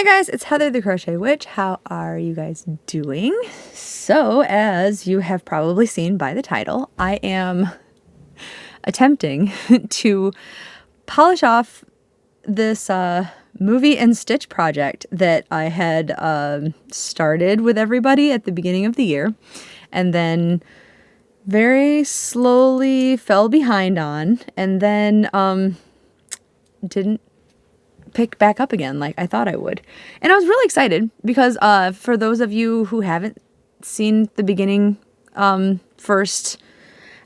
Hey guys, it's Heather the Crochet Witch. How are you guys doing? So, as you have probably seen by the title, I am attempting to polish off this movie and stitch project that I had started with everybody at the beginning of the year, and then very slowly fell behind on, and then didn't pick back up again like I thought I would. And I was really excited because for those of you who haven't seen the beginning, first,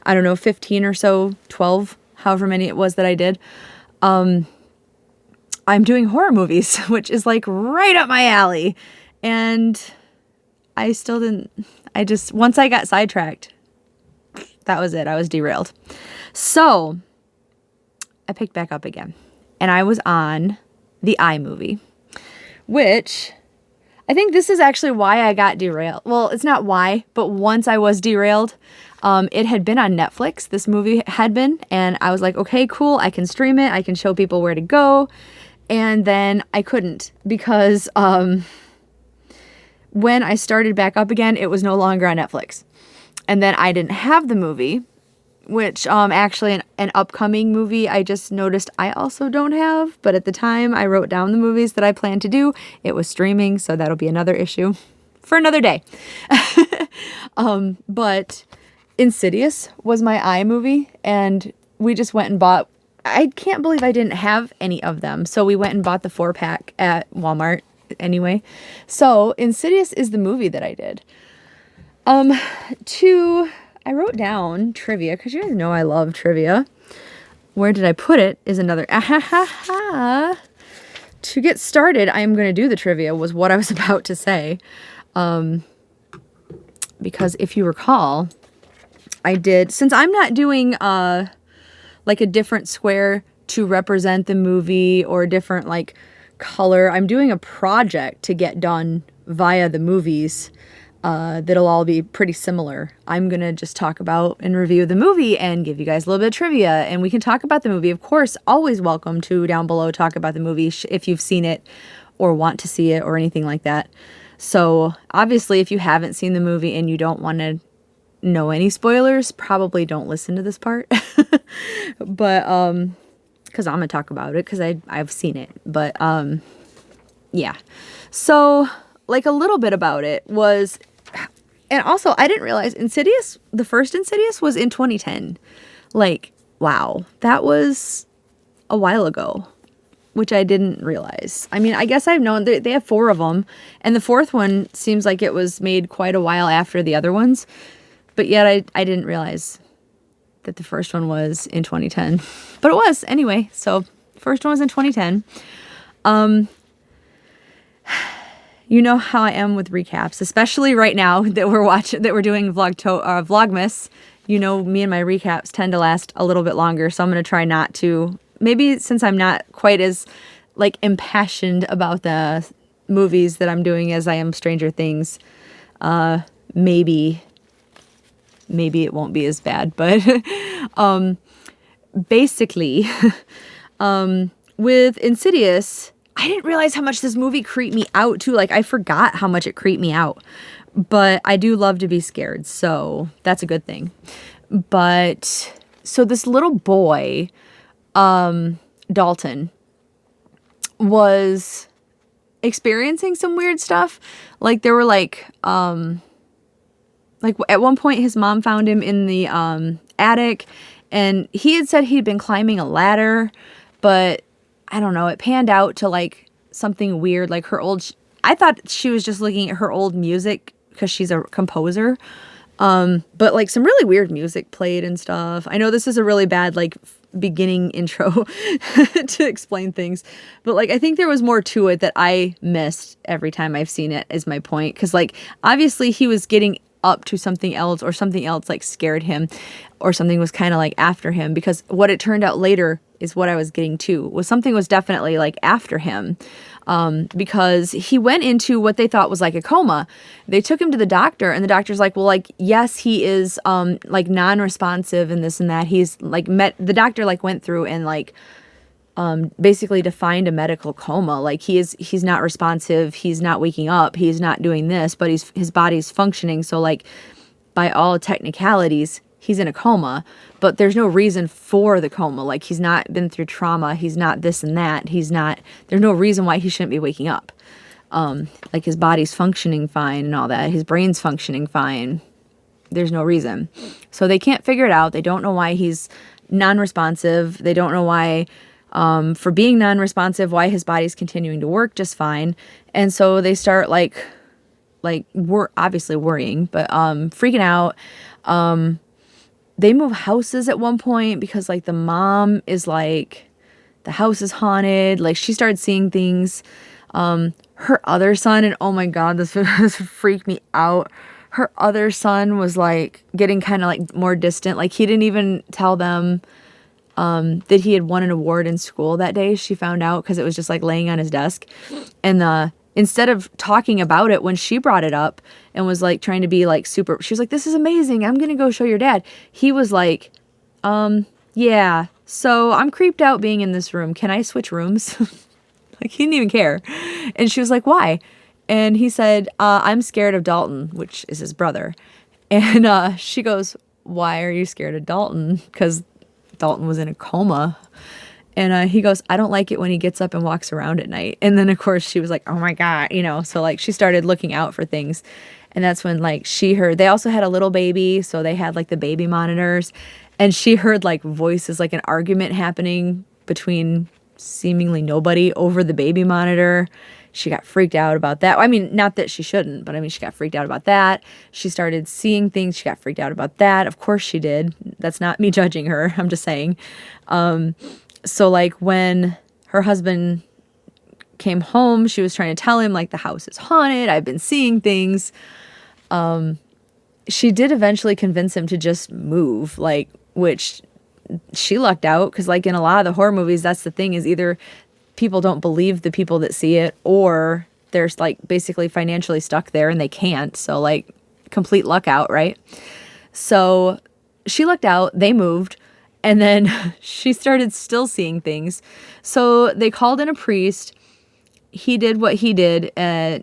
I don't know, 15 or so, 12, however many it was that I did, I'm doing horror movies, which is like right up my alley. And I still didn't, once I got sidetracked, that was it. I was derailed. So I picked back up again, and I was on the iMovie, which I think this is actually why I got derailed. Well, it's not why, but once I was derailed, it had been on Netflix. This movie had been, and I was like, okay, cool. I can stream it. I can show people where to go. And then I couldn't because when I started back up again, it was no longer on Netflix. And then I didn't have the movie, which actually an upcoming movie I just noticed I also don't have. But at the time I wrote down the movies that I planned to do, it was streaming, so that'll be another issue for another day. But Insidious was my iMovie, and we just went and bought, I can't believe I didn't have any of them. So we went and bought the 4-pack at Walmart anyway. So Insidious is the movie that I did. I wrote down trivia, because you guys know I love trivia. Where did I put it is another To get started, I am going to do the trivia, was what I was about to say. Because if you recall, I did, since I'm not doing like a different square to represent the movie or a different like color, I'm doing a project to get done via the movies. That'll all be pretty similar. I'm going to just talk about and review the movie and give you guys a little bit of trivia, and we can talk about the movie. Of course, always welcome to down below talk about the movie if you've seen it or want to see it or anything like that. So obviously, if you haven't seen the movie and you don't want to know any spoilers, probably don't listen to this part. But because I'm going to talk about it because I've seen it. But yeah. So like a little bit about it was, and also I didn't realize Insidious, the first Insidious was in 2010. Like, wow, that was a while ago, which I didn't realize. I mean, I guess I've known they have 4 of them, and the 4th one seems like it was made quite a while after the other ones, but yet I didn't realize that the first one was in 2010, but it was anyway. So first one was in 2010. You know how I am with recaps, especially right now that we're doing Vlogmas. You know, me and my recaps tend to last a little bit longer, so I'm going to try not to. Maybe since I'm not quite as like impassioned about the movies that I'm doing as I am Stranger Things, maybe it won't be as bad. But basically, with Insidious, I didn't realize how much this movie creeped me out too. Like, I forgot how much it creeped me out, but I do love to be scared, so that's a good thing. But so this little boy, Dalton, was experiencing some weird stuff. Like, there were like at one point his mom found him in the attic, and he had said he'd been climbing a ladder, but I don't know, it panned out to like something weird, like I thought she was just looking at her old music because she's a composer. But like some really weird music played and stuff. I know this is a really bad like beginning intro to explain things, but like I think there was more to it that I missed every time I've seen it, is my point. Because like obviously he was getting up to something else, or something else like scared him, or something was kind of like after him, because what it turned out later is what I was getting to, was something was definitely like after him, because he went into what they thought was like a coma. They took him to the doctor, and the doctor's like, well, like, yes, he is like non-responsive and this and that. He's like the doctor like went through and like basically defined a medical coma. Like he's not responsive, he's not waking up, he's not doing this, but his body's functioning. So like by all technicalities, he's in a coma, but there's no reason for the coma. Like he's not been through trauma, he's not this and that, there's no reason why he shouldn't be waking up. Like his body's functioning fine and all that, his brain's functioning fine. There's no reason. So they can't figure it out. They don't know why he's non-responsive. They don't know why, for being non-responsive, why his body's continuing to work just fine. And so they start we're obviously worrying, but freaking out. They move houses at one point because like the mom is like, the house is haunted. Like she started seeing things. Her other son, and oh my God, this freaked me out. Her other son was like getting kind of like more distant. Like he didn't even tell them that he had won an award in school that day. She found out because it was just like laying on his desk. And instead of talking about it, when she brought it up and was like trying to be like super, she was like, this is amazing, I'm going to go show your dad. He was like, yeah, so I'm creeped out being in this room. Can I switch rooms? Like he didn't even care. And she was like, why? And he said, I'm scared of Dalton, which is his brother. And she goes, why are you scared of Dalton? Because Dalton was in a coma. And he goes, I don't like it when he gets up and walks around at night. And then, of course, she was like, oh, my God, So, like, she started looking out for things. And that's when, like, she heard. They also had a little baby. So they had, like, the baby monitors. And she heard, like, voices, like an argument happening between seemingly nobody over the baby monitor. She got freaked out about that. I mean, not that she shouldn't, but I mean, she got freaked out about that. She started seeing things. She got freaked out about that. Of course she did. That's not me judging her. I'm just saying. So like when her husband came home, she was trying to tell him like the house is haunted. I've been seeing things. She did eventually convince him to just move, like, which she lucked out because like in a lot of the horror movies, that's the thing, is either people don't believe the people that see it, or they're like basically financially stuck there and they can't. So like complete luck out, right? So she lucked out, they moved, and then she started still seeing things. So they called in a priest. He did what he did,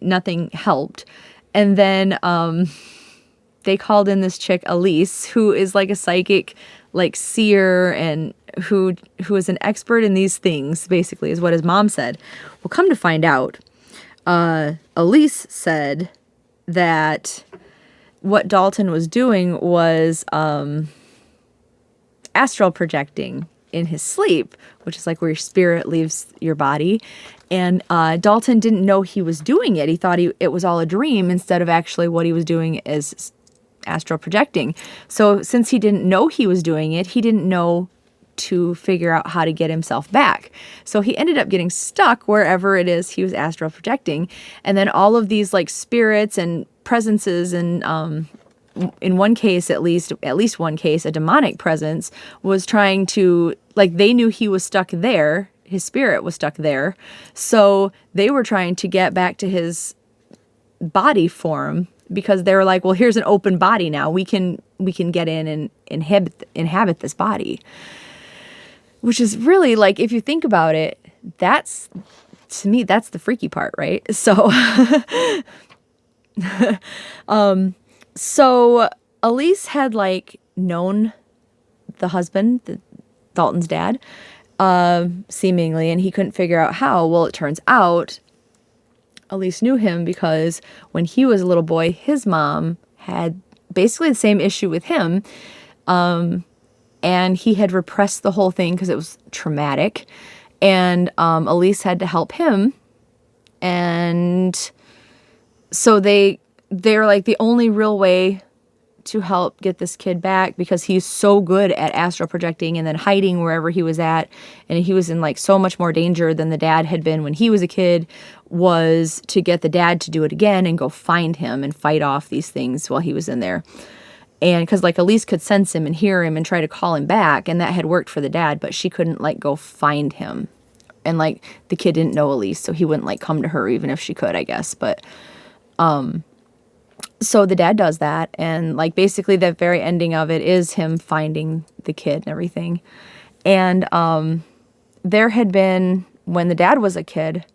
nothing helped. And then they called in this chick, Elise, who is like a psychic, like seer, and who is an expert in these things, basically, is what his mom said. Well, come to find out, Elise said that what Dalton was doing was astral projecting in his sleep, which is like where your spirit leaves your body. And Dalton didn't know he was doing it. He thought it was all a dream instead of actually what he was doing is astral projecting. So since he didn't know he was doing it, he didn't know to figure out how to get himself back. So he ended up getting stuck wherever it is he was astral projecting. And then all of these like spirits and presences, and in one case, at least one case, a demonic presence was trying to, like, they knew he was stuck there. His spirit was stuck there. So they were trying to get back to his body form, because they were like, well, here's an open body now. We can get in and inhabit this body. Which is really, like, if you think about it, that's, to me, that's the freaky part, right? So, so Elise had, like, known the husband, Dalton's dad, seemingly, and he couldn't figure out how. Well, it turns out Elise knew him because when he was a little boy, his mom had basically the same issue with him. And he had repressed the whole thing because it was traumatic. And Elise had to help him. And so they're like the only real way to help get this kid back, because he's so good at astral projecting and then hiding wherever he was at. And he was in like so much more danger than the dad had been when he was a kid, was to get the dad to do it again and go find him and fight off these things while he was in there. And because like Elise could sense him and hear him and try to call him back, and that had worked for the dad, but she couldn't like go find him. And like the kid didn't know Elise, so he wouldn't like come to her even if she could, I guess. But so the dad does that, and like basically the very ending of it is him finding the kid and everything. And there had been, when the dad was a kid,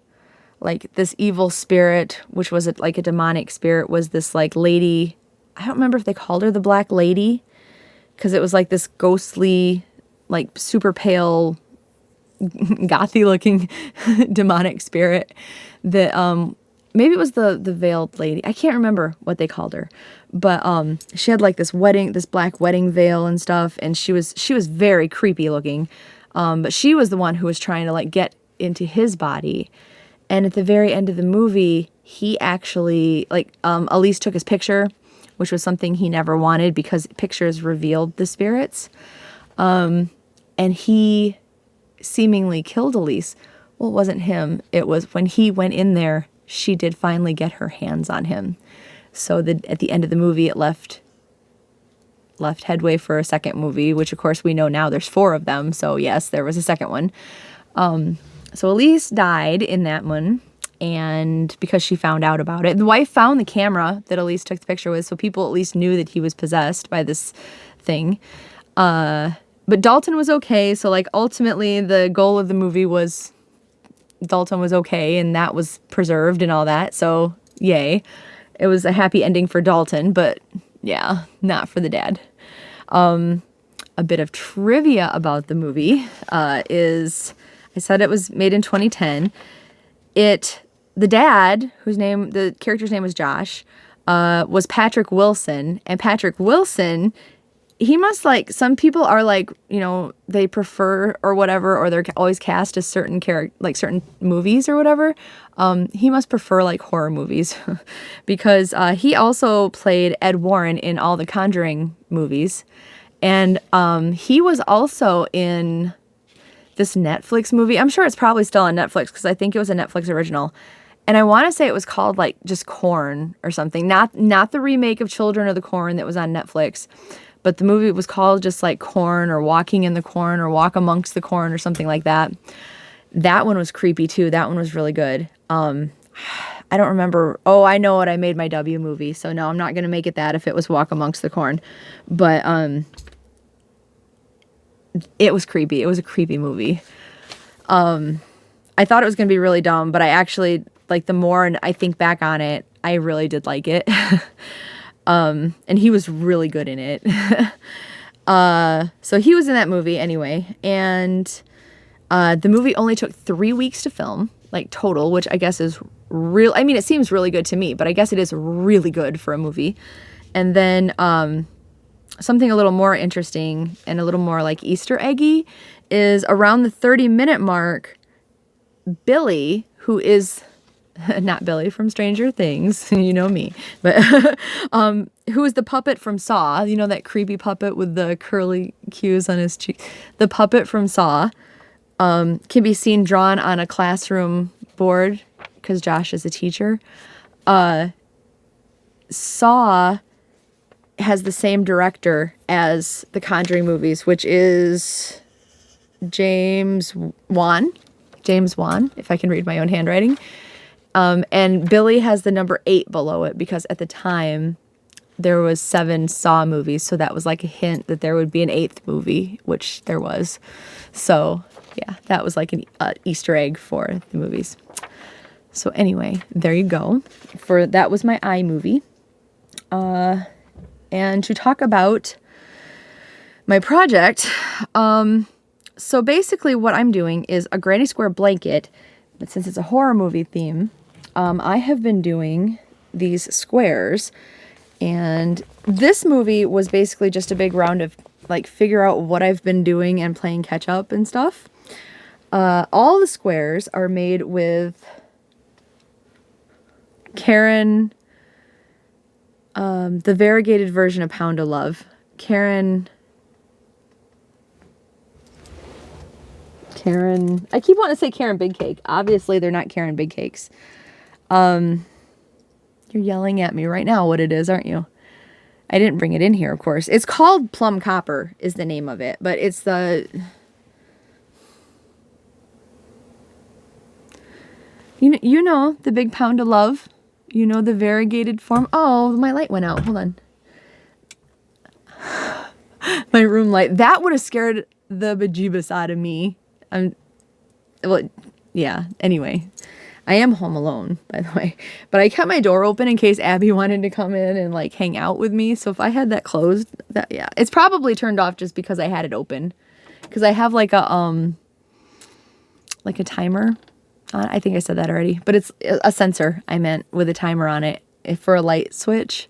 like this evil spirit, which was like a demonic spirit, was this like lady. I don't remember if they called her the Black Lady, because it was like this ghostly, like super pale, gothy looking demonic spirit that maybe it was the veiled lady. I can't remember what they called her, but she had like this black wedding veil and stuff, and she was very creepy looking. But she was the one who was trying to like get into his body. And at the very end of the movie, he actually, like, Elise took his picture, which was something he never wanted because pictures revealed the spirits. And he seemingly killed Elise. Well, it wasn't him. It was when he went in there, she did finally get her hands on him. So at the end of the movie, it left headway for a second movie, which of course we know now there's 4 of them. So yes, there was a second one. So Elise died in that one, and because she found out about it. The wife found the camera that Elise took the picture with, so people at least knew that he was possessed by this thing. But Dalton was okay, so like ultimately the goal of the movie was Dalton was okay, and that was preserved and all that, so yay. It was a happy ending for Dalton, but yeah, not for the dad. A bit of trivia about the movie is, I said it was made in 2010. The dad, the character's name was Josh, was Patrick Wilson. And Patrick Wilson, he must like, some people are like, you know, they prefer or whatever, or they're always cast as certain like certain movies or whatever. He must prefer like horror movies because he also played Ed Warren in all the Conjuring movies. And he was also in this Netflix movie. I'm sure it's probably still on Netflix because I think it was a Netflix original. And I want to say it was called like just Corn or something. Not the remake of Children of the Corn that was on Netflix, but the movie was called just like Corn or Walking in the Corn or Walk Amongst the Corn or something like that. That one was creepy too. That one was really good. I don't remember. Oh, I know what I made my W movie. So no, I'm not going to make it that if it was Walk Amongst the Corn. But it was creepy. It was a creepy movie. I thought it was going to be really dumb, but I actually, like, the more I think back on it, I really did like it. And he was really good in it. So he was in that movie anyway. And the movie only took 3 weeks to film, like, total, which I guess is real. I mean, it seems really good to me, but I guess it is really good for a movie. And then something a little more interesting and a little more like Easter eggy is around the 30-minute mark, Billy, who is not Billy from Stranger Things, you know me, but who is the puppet from Saw, you know, that creepy puppet with the curly cues on his cheek. The puppet from Saw can be seen drawn on a classroom board because Josh is a teacher. Saw has the same director as the Conjuring movies, which is James Wan, if I can read my own handwriting. And Billy has the number 8 below it because at the time there was 7 Saw movies, so that was like a hint that there would be an 8th movie, which there was. So yeah, that was like an Easter egg for the movies. So anyway, there you go. That was my iMovie. And to talk about my project, so basically what I'm doing is a granny square blanket, but since it's a horror movie theme, I have been doing these squares, and this movie was basically just a big round of like figure out what I've been doing and playing catch up and stuff. All the squares are made with Karen, the variegated version of Pound of Love. Karen, I keep wanting to say Karen Big Cake. Obviously, they're not Karen Big Cakes. You're yelling at me right now what it is, aren't you? I didn't bring it in here, of course. It's called Plum Copper is the name of it, but it's the... You know, the big Pound of Love. You know, the variegated form. Oh, my light went out. Hold on. My room light. That would have scared the bejeebus out of me. well, yeah, anyway. I am home alone, by the way, but I kept my door open in case Abby wanted to come in and like hang out with me. So if I had that closed, that, yeah, it's probably turned off just because I had it open, because I have like a timer on. I think I said that already, but it's a sensor I meant with a timer on it for a light switch.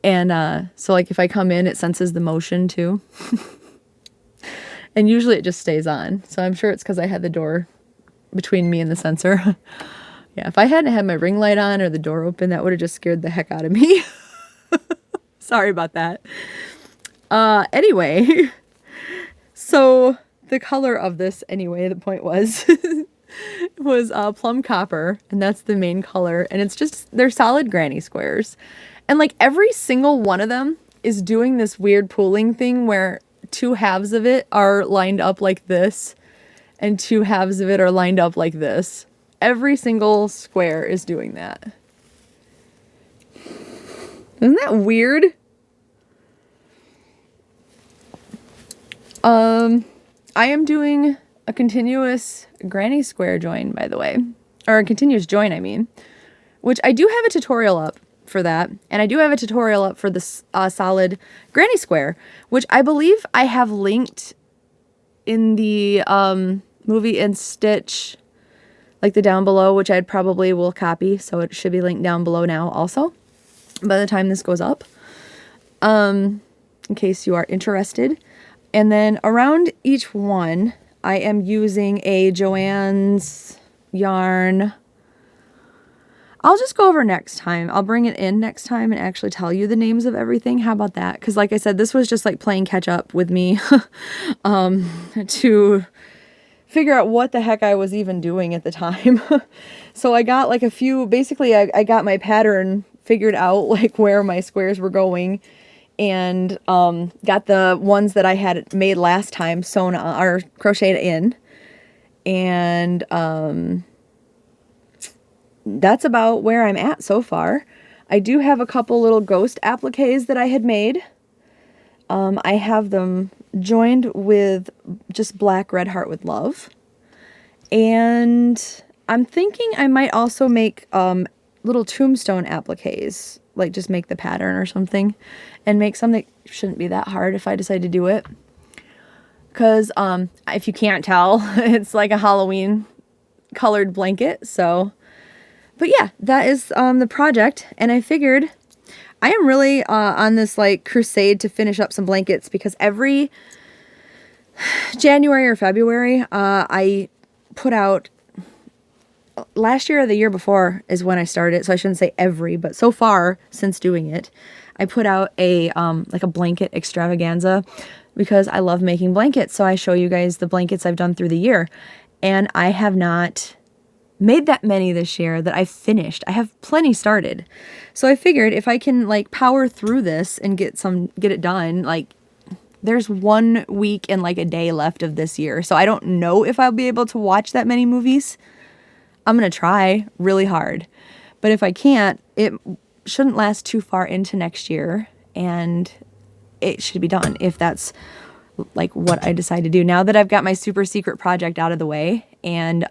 And so like if I come in, it senses the motion too. And usually it just stays on. So I'm sure it's because I had the door between me and the sensor. Yeah, if I hadn't had my ring light on or the door open, that would have just scared the heck out of me. Sorry about that. Anyway, so the color of this, anyway, the point was, was plum copper, and that's the main color. And it's just, they're solid granny squares. And like every single one of them is doing this weird pooling thing where two halves of it are lined up like this, and two halves of it are lined up like this. Every single square is doing that. Isn't that weird? I am doing a continuous granny square join, by the way. Or a continuous join, I mean. Which I do have a tutorial up for that. And I do have a tutorial up for this solid granny square, which I believe I have linked in the movie and stitch, like the down below, which I'd probably will copy, so it should be linked down below now also by the time this goes up, in case you are interested. And then around each one I am using a Joann's yarn. I'll just go over next time. I'll bring it in next time and actually tell you the names of everything. How about that? Because like I said, this was just like playing catch up with me to figure out what the heck I was even doing at the time. So I got like a few, basically I got my pattern figured out, like where my squares were going, and got the ones that I had made last time sewn or crocheted in. And that's about where I'm at so far. I do have a couple little ghost appliques that I had made. I have them joined with just black red heart with love. And I'm thinking I might also make little tombstone appliques, like just make the pattern or something, and make something that shouldn't be that hard if I decide to do it. Because if you can't tell, it's like a Halloween colored blanket. So, but yeah, that is the project. And I figured I am really on this like crusade to finish up some blankets, because every January or February I put out, last year or the year before is when I started, so I shouldn't say every, but so far since doing it, I put out a like a blanket extravaganza, because I love making blankets. So I show you guys the blankets I've done through the year, and I have not made that many this year that I've finished. I have plenty started. So I figured if I can like power through this and get it done, like there's 1 week and like a day left of this year. So I don't know if I'll be able to watch that many movies. I'm going to try really hard. But if I can't, it shouldn't last too far into next year, and it should be done if that's like what I decide to do. Now that I've got my super secret project out of the way and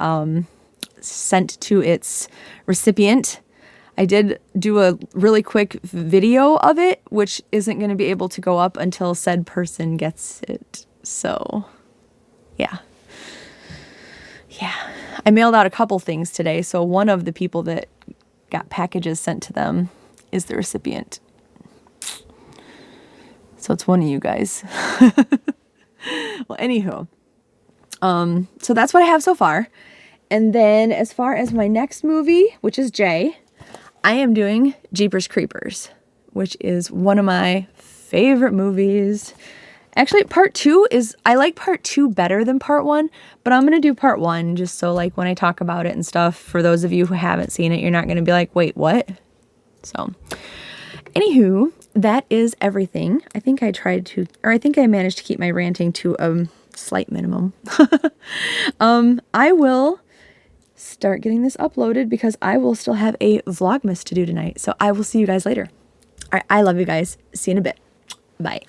sent to its recipient, I did do a really quick video of it, which isn't going to be able to go up until said person gets it. So, yeah. I mailed out a couple things today, so one of the people that got packages sent to them is the recipient. So it's one of you guys. Well, anywho. So that's what I have so far. And then as far as my next movie, which is J, I am doing Jeepers Creepers, which is one of my favorite movies. Actually, part 2 is, I like part 2 better than part 1, but I'm going to do part 1 just so like when I talk about it and stuff, for those of you who haven't seen it, you're not going to be like, wait, what? So, anywho, that is everything. I think I managed to keep my ranting to a slight minimum. I will start getting this uploaded because I will still have a Vlogmas to do tonight. So I will see you guys later. All right, I love you guys. See you in a bit. Bye.